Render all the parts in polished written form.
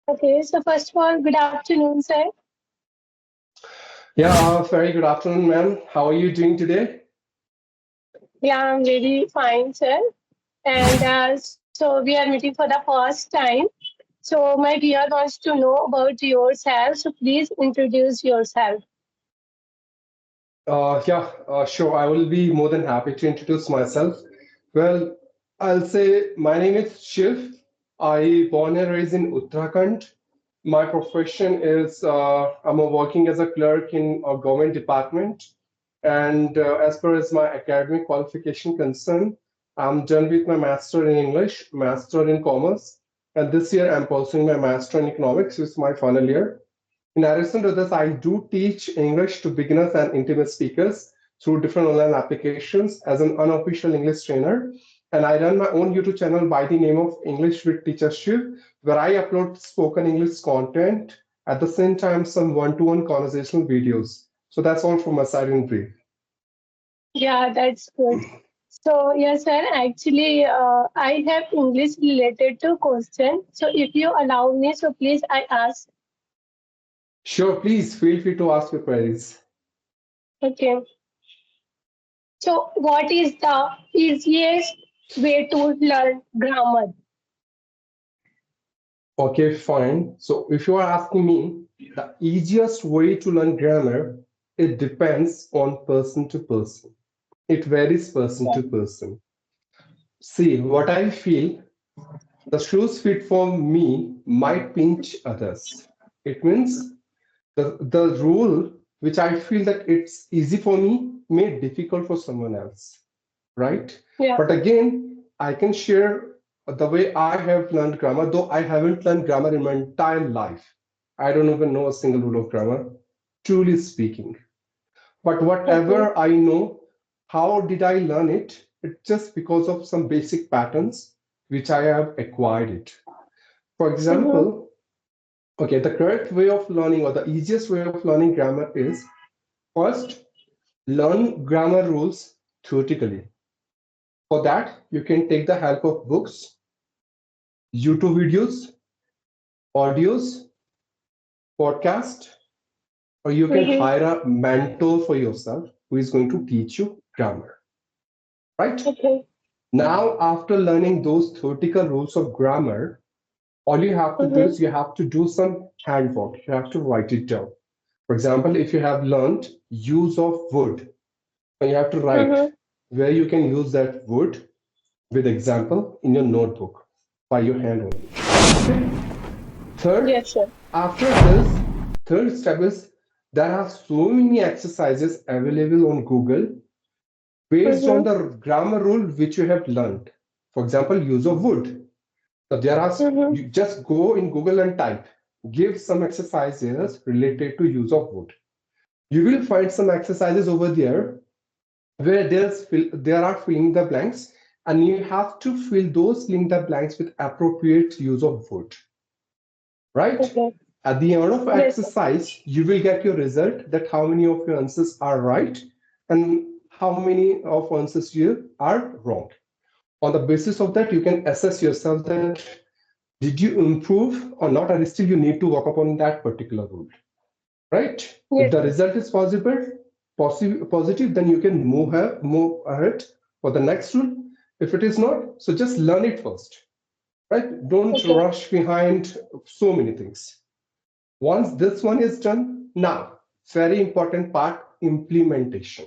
Okay, so first of all, good afternoon, sir. Yeah, very good afternoon, ma'am. How are you doing today? Yeah, I'm really fine, sir. And so we are meeting for the first time. So my dear wants to know about yourself. So please introduce yourself. Sure. I will be more than happy to introduce myself. Well, I'll say my name is Shiv. I born and raised in Uttarakhand. My profession is I'm working as a clerk in a government department. And as far as my academic qualification concerned, I'm done with my master in English, master in commerce, and this year I'm pursuing my master in economics, which is my final year. In addition to this, I do teach English to beginners and intimate speakers through different online applications as an unofficial English trainer. And I run my own YouTube channel by the name of English with Teacher Shiv, where I upload spoken English content at the same time some one-to-one conversational videos. So that's all from my side in brief. Yeah, that's good. So yes, sir. Actually, I have English related to question. So if you allow me, so please I ask. Sure, please feel free to ask your queries. Okay. So what is the easiest way to learn grammar? Okay, fine. So if you are asking me, the easiest way to learn grammar, it depends on person to person. It varies person to person. See, what I feel, the shoes fit for me might pinch others. It means the rule which I feel that it's easy for me may difficult for someone else, right? Yeah. But again, I can share the way I have learned grammar, though I haven't learned grammar in my entire life. I don't even know a single rule of grammar, truly speaking. But Okay. whatever I know, how did I learn it? It's just because of some basic patterns which I have acquired it. For Mm-hmm. example, okay, the correct way of learning or the easiest way of learning grammar is first learn grammar rules theoretically. For that, you can take the help of books, YouTube videos, audios, podcast, or you can Mm-hmm. hire a mentor for yourself who is going to teach you grammar, right? Okay. Now, after learning those theoretical rules of grammar, all you have to do Mm-hmm. is you have to do some handwork. You have to write it down. For example, if you have learned use of wood, then you have to write Mm-hmm. where you can use that wood with example in your notebook by your hand only. Okay. Third, Yes, sir. after this, third step is there are so many exercises available on Google based on Mm-hmm. the grammar rule which you have learned. For example, use of wood. So there are Mm-hmm. you just go in Google and type give some exercises related to use of wood. You will find some exercises over there where there are filling the blanks and you have to fill those filling the blanks with appropriate use of wood, right? Okay. At the end of Yes, sir. exercise, you will get your result that how many of your answers are right and how many of answers you are wrong. On the basis of that, you can assess yourself that did you improve or not, or still you need to work upon that particular rule, right? If Yes, the sir. result is positive, then you can move ahead for the next rule. If it is not, so just learn it first, right? Don't Okay. rush behind so many things. Once this one is done, now very important part implementation.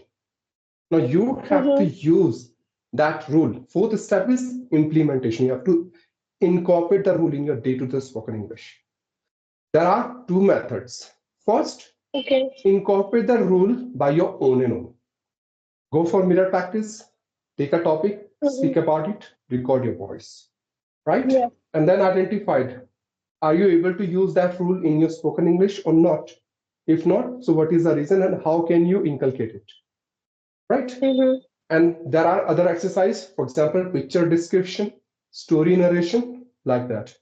Now you have to Mm-hmm. use that rule. Fourth step is implementation. You have to incorporate the rule in your day-to-day spoken English. There are two methods. First, Okay. incorporate the rule by your own and own. Go for mirror practice, take a topic, Mm-hmm. speak about it, record your voice, right? Yeah. And then identified, are you able to use that rule in your spoken English or not? If not, so what is the reason and how can you inculcate it, right? Mm-hmm. And there are other exercise, for example, picture description, story narration, like that.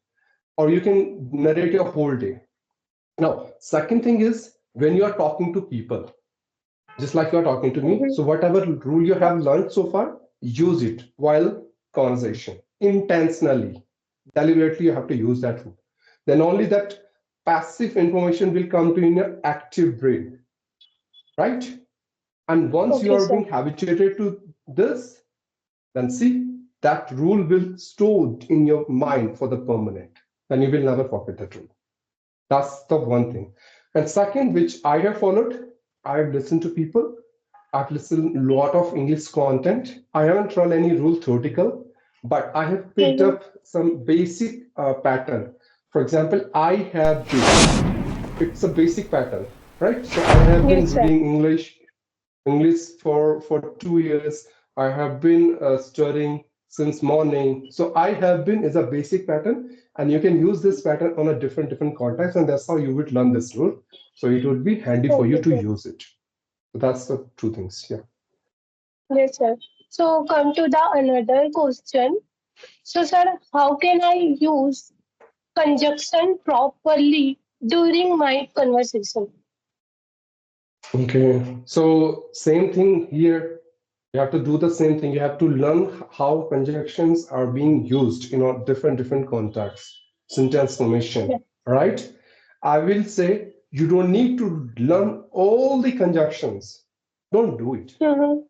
Or you can narrate your whole day. Now, second thing is when you are talking to people, just like you are talking to me. Mm-hmm. So whatever rule you have learned so far, use it while conversation intentionally. Deliberately, you have to use that rule. then only that passive information will come to in your active brain, right? And once you Okay, are sir. being habituated to this, then see that rule will stored in your mind for the permanent. Then you will never forget that rule. That's the one thing. And second, which I have followed, I have listened to people. I've listened a lot of English content. I haven't run any rule theoretical, but I have picked Mm-hmm. up some basic pattern. For example, I have been. It's a basic pattern, right? So I have been Yes, sir. reading English for 2 years. I have been studying since morning. So I have been is a basic pattern, and you can use this pattern on a different context, and that's how you would learn this rule. So it would be handy for you Okay, to sir. use it. So that's the two things. Yeah. Yes, sir. So come to the another question. So, sir, how can I use conjunction properly during my conversation? Okay. So same thing here. You have to do the same thing. You have to learn how conjunctions are being used in a different contexts, sentence Yeah. formation, right? I will say you don't need to learn all the conjunctions. Don't do it. Mm-hmm.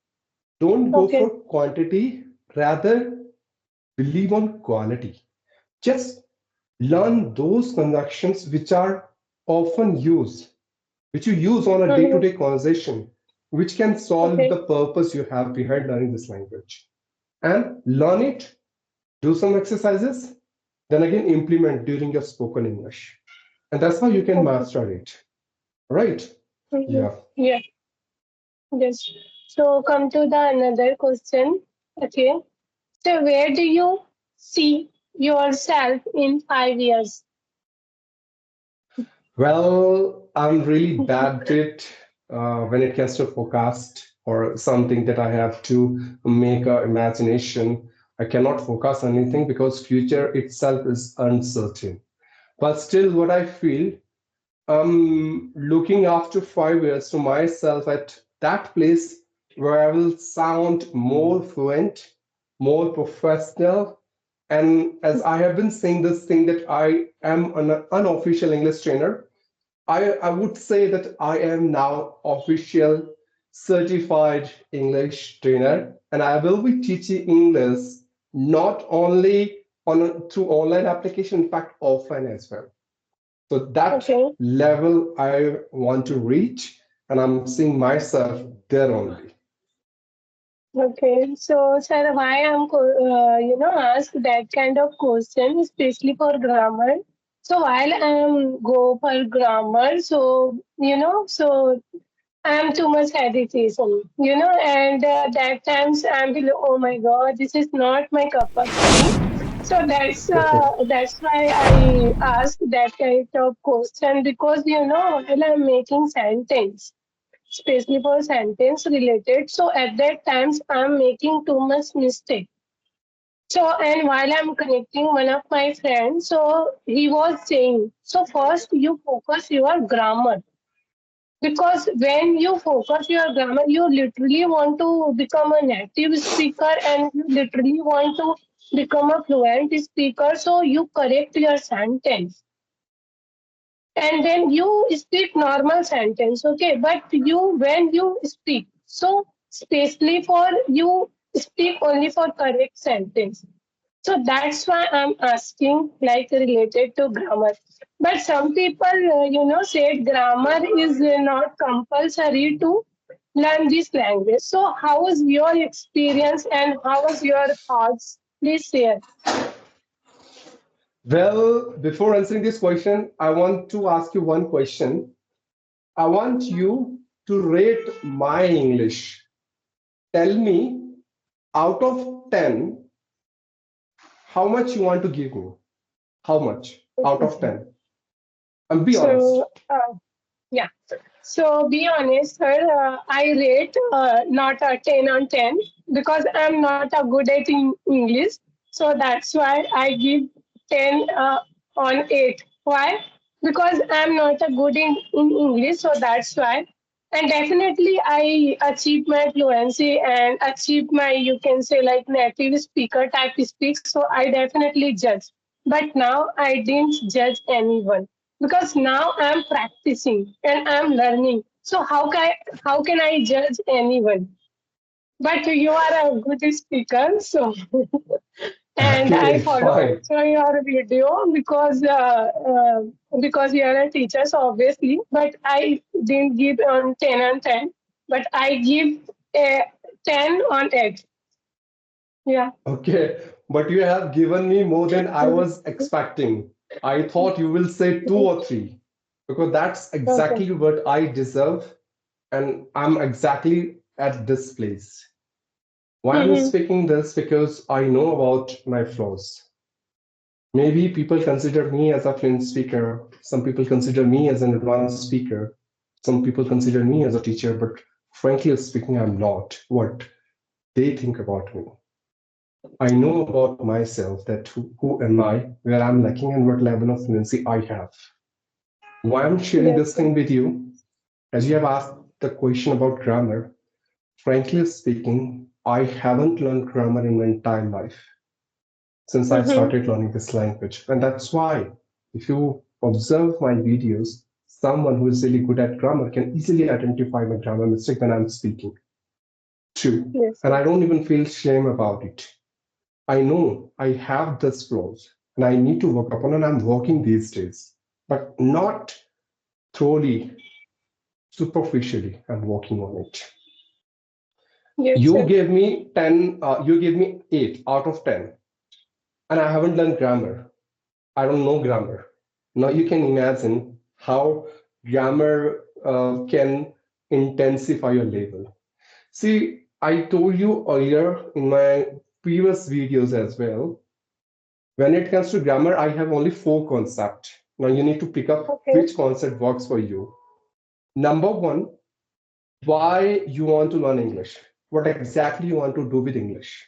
Don't go Okay. for quantity, rather believe on quality. Just learn those conjunctions which are often used, which you use on a Mm-hmm. day-to-day conversation, which can solve Okay. the purpose you have behind learning this language. And learn it, do some exercises, then again implement during your spoken English. And that's how you can Okay. master it. Right? Mm-hmm. Yeah. Yeah. Yes. So come to the another question. Okay. So where do you see yourself in 5 years? Well, I'm really bad at when it comes to forecast or something that I have to make a imagination. I cannot focus on anything because future itself is uncertain. But still, what I feel, looking after 5 years to myself at that place where I will sound more fluent, more professional. And as I have been saying this thing that I am an unofficial English trainer, I would say that I am now official certified English trainer, and I will be teaching English not only through online application, in fact, offline as well. So that Okay. level I want to reach, and I'm seeing myself there only. Okay. So, sir, why ask that kind of question, especially for grammar. So while I'm go for grammar, so I'm too much hesitation, and that times I'm below, oh my God, this is not my cup of tea. So that's why I ask that kind of question because while I'm making sentence, especially for sentence related, so at that times I'm making too much mistake. So and while I'm connecting one of my friends, so he was saying, so first you focus your grammar because when you focus your grammar, you literally want to become a native speaker and you literally want to become a fluent speaker. So you correct your sentence and then you speak normal sentence, okay? But when you speak, so especially for you speak only for correct sentence. So that's why I'm asking, like related to grammar. But some people, say grammar is not compulsory to learn this language. So how was your experience and how was your thoughts? Please share. Well, before answering this question, I want to ask you one question. I want you to rate my English. Tell me out of 10, how much you want to give me? How much out of 10? And be honest. So, yeah. So be honest, sir. I rate not a 10 on 10 because I'm not a good at English. So that's why I give 10 on 8. Why? Because I'm not a good in English. So that's why. And definitely I achieved my fluency and achieved my, you can say, like native speaker type speak. So I definitely judge. But now I didn't judge anyone because now I'm practicing and I'm learning. So how can I judge anyone? But you are a good speaker, so and I Okay, follow fine. also your video because you are a teacher, so obviously. But I didn't give on 10 on 10, but I give a 10 on 8. Yeah. Okay, but you have given me more than I was expecting. I thought you will say two or three, because that's Okay. exactly what I deserve, and I'm exactly at this place. Why I'm Mm-hmm. speaking this? Because I know about my flaws. Maybe people consider me as a fluent speaker. Some people consider me as an advanced speaker. Some people consider me as a teacher, but frankly speaking, I'm not what they think about me. I know about myself that who am I, where I'm lacking, and what level of fluency I have. Why I'm sharing Yes, this sir. thing with you, as you have asked the question about grammar, frankly speaking, I haven't learned grammar in my entire life since I Mm-hmm. started learning this language. And that's why, if you observe my videos, someone who is really good at grammar can easily identify my grammar mistake when I'm speaking. True. Yes, And sir. I don't even feel shame about it. I know I have this flaws and I need to work upon, and I'm working these days, but not thoroughly, superficially. I'm working on it. Yes, You sir. gave me 10, you gave me 8 out of 10, and I haven't learned grammar. I don't know grammar. Now you can imagine how grammar can intensify your level. See, I told you earlier in my previous videos as well. When it comes to grammar, I have only 4 concepts. Now you need to pick up Okay. which concept works for you. Number one, why you want to learn English. What exactly you want to do with English.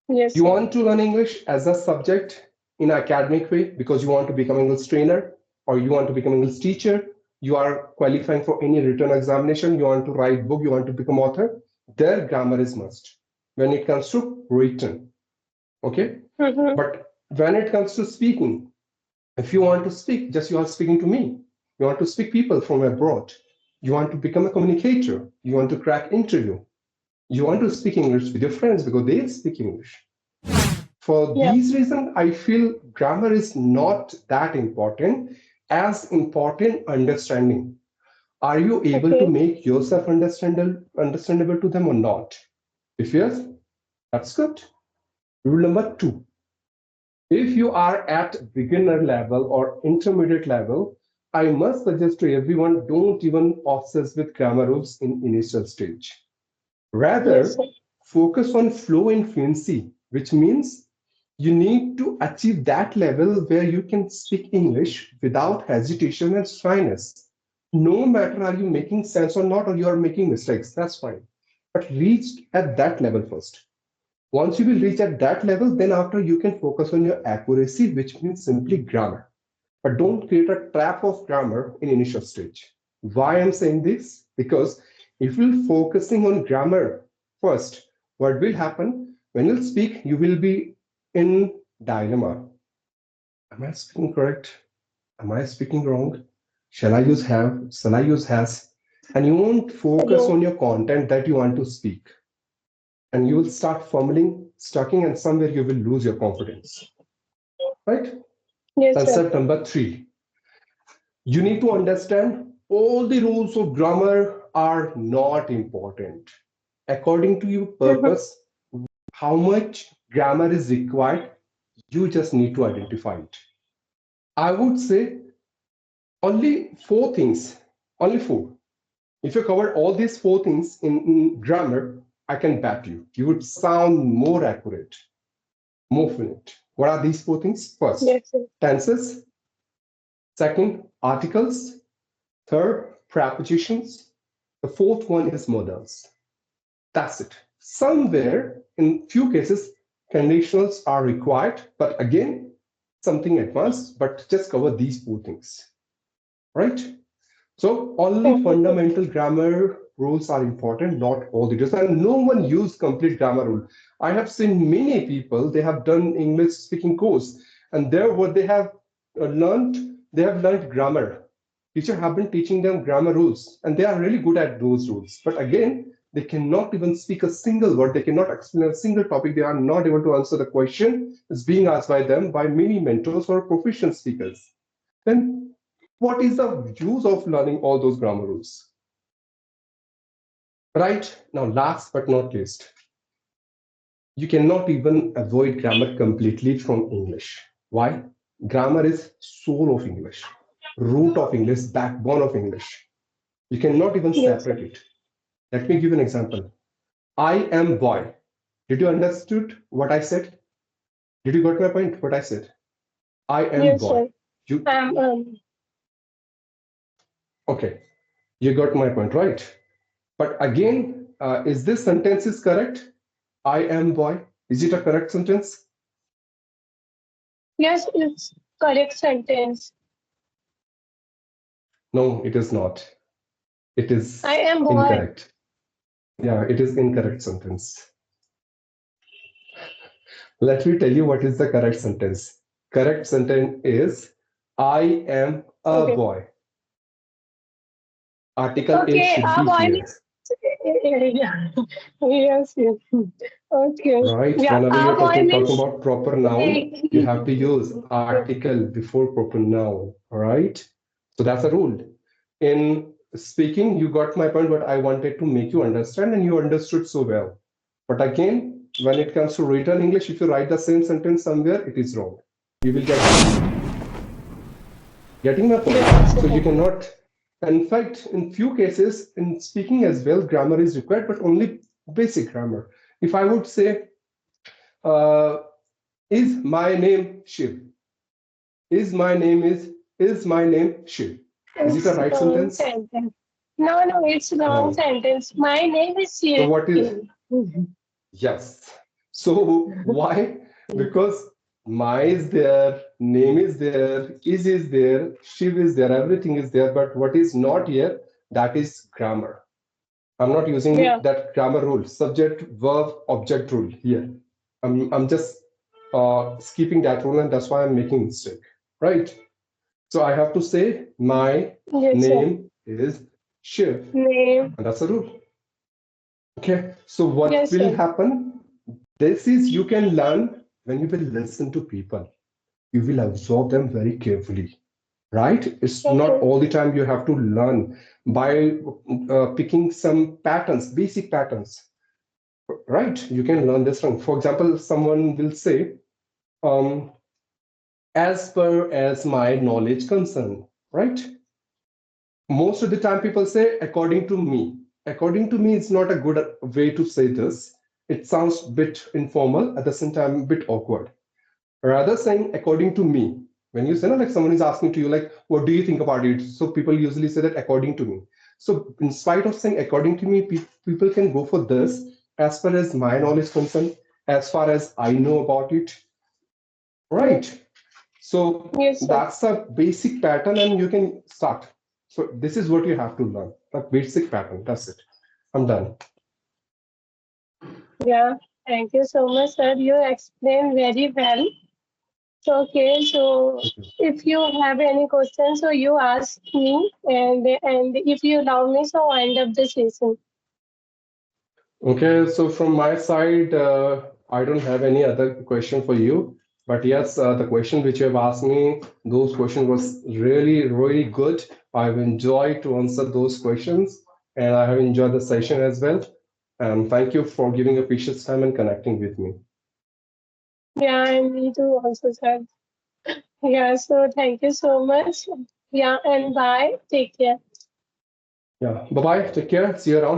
Yes, You sir. want to learn English as a subject in an academic way because you want to become English trainer, or you want to become English teacher. You are qualifying for any written examination. You want to write book. You want to become author. Their grammar is must when it comes to written. Okay, Mm-hmm. but when it comes to speaking, if you want to speak, just you are speaking to me. You want to speak people from abroad. You want to become a communicator. You want to crack interview. You want to speak English with your friends because they speak English. For Yeah. these reasons, I feel grammar is not that important. As important understanding. Are you able to Okay. make yourself understandable to them or not? If yes, that's good. Rule number two, if you are at beginner level or intermediate level, I must suggest to everyone, don't even obsess with grammar rules in initial stage. Yes, Rather, sir. focus on flow and fluency, which means you need to achieve that level where you can speak English without hesitation and shyness. No matter are you making sense or not, or you are making mistakes, that's fine. But reach at that level first. Once you will reach at that level, then after you can focus on your accuracy, which means simply grammar. But don't create a trap of grammar in initial stage. Why I'm saying this? Because if you're focusing on grammar first, what will happen when you speak? You will be in dilemma. Am I speaking correct? Am I speaking wrong? Shall I use have? Shall I use has? And you won't focus Hello. on your content that you want to speak, and you will start fumbling, stucking, and somewhere you will lose your confidence. Right? Yes, sir. Concept number three, you need to understand all the rules of grammar are not important. According to your Mm-hmm. purpose, how much grammar is required, you just need to identify it. I would say only 4 things, only 4. If you cover all these 4 things in grammar, I can bet you, you would sound more accurate, more fluent. What are these 4 things? First, Yes, sir. tenses. Second, articles. Third, prepositions. The fourth one is modals. That's it. Somewhere, in few cases, conditionals are required, but again, something advanced, but just cover these 4 things, right? So only Okay, sir. fundamental grammar rules are important, not all the details. And no one use complete grammar rule. I have seen many people, they have done English speaking course, And there, what they have learned grammar. Teacher have been teaching them grammar rules, and they are really good at those rules. But again, they cannot even speak a single word. They cannot explain a single topic. They are not able to answer the question is being asked by them by many mentors or professional speakers. Then what is the use of learning all those grammar rules? Right now, last but not least, you cannot even avoid grammar completely from English. Why? Grammar is soul of English, root of English, backbone of English. You cannot even Yes, sir. separate it. Let me give you an example. I am boy. Did you understood what I said? Did you got my point? What I said? I am Yes, boy. sir. You Um, um, okay? You got my point, right? But again, is this sentence is correct? I am boy. Is it a correct sentence? yes, it's correct sentence. No, it is not. It I is am boy. incorrect. Yeah, it is incorrect sentence. Let me tell you what is the correct sentence. Correct sentence is I am a Okay. boy. Article A Okay, should a be boy here, means yeah. Yes, yes. Okay. right? Yeah, Whenever a you're boy talking means about proper noun, you have to use article before proper noun, all right? So that's a rule. In speaking, you got my point, but I wanted to make you understand, and you understood so well. But again, when it comes to written English, if you write the same sentence somewhere, it is wrong. You will get getting my point. yes, So you sir. cannot. In fact, in few cases, in speaking as well, grammar is required, but only basic grammar. If I would say, uh, "Is my name Shiv?" Is my name Shiv? Is it a It's right wrong sentence? sentence. No, no, it's wrong Wrong. sentence. My name is So Shiv. what is yes? So why? Because my is there, name is there, is there, Shiv is there, everything is there. But what is not here? That is grammar. I'm not using Yeah. that grammar rule, subject, verb, object rule here. I'm just skipping that rule, and that's why I'm making mistake, right? So I have to say my Yes, sir. name is Shiv, Name. and that's a rule. Okay. So what Yes, will sir. happen? This is you can learn when you will listen to people. You will absorb them very carefully, right? It's not Okay. all the time you have to learn by picking some patterns, basic patterns, right? You can learn this from. For example, someone will say, um, as per as my knowledge concern, right? Most of the time people say according to me. According to me is not a good way to say this. It sounds a bit informal, at the same time a bit awkward. Rather saying according to me, when you say no, like someone is asking to you like what do you think about it, so people usually say that according to me. So in spite of saying according to me, people can go for this as far as my knowledge concerned, as far as I know about it, Yes, right? So yes, sir. that's a basic pattern, and you can start. So this is what you have to learn, a basic pattern. That's it. I'm done. Yeah. Thank you so much, sir. You explained very well. So, okay, so if you have any questions, so you ask me, and if you allow me, so I end up the session. Okay, so from my side, I don't have any other question for you. But yes, the question which you have asked me, those questions was really, really good. I've enjoyed to answer those questions, and I have enjoyed the session as well. And thank you for giving a precious time and connecting with me. Yeah, and me too also, sir. Yeah, so thank you so much. Yeah, and bye. Take care. Yeah, bye bye. Take care. See you around.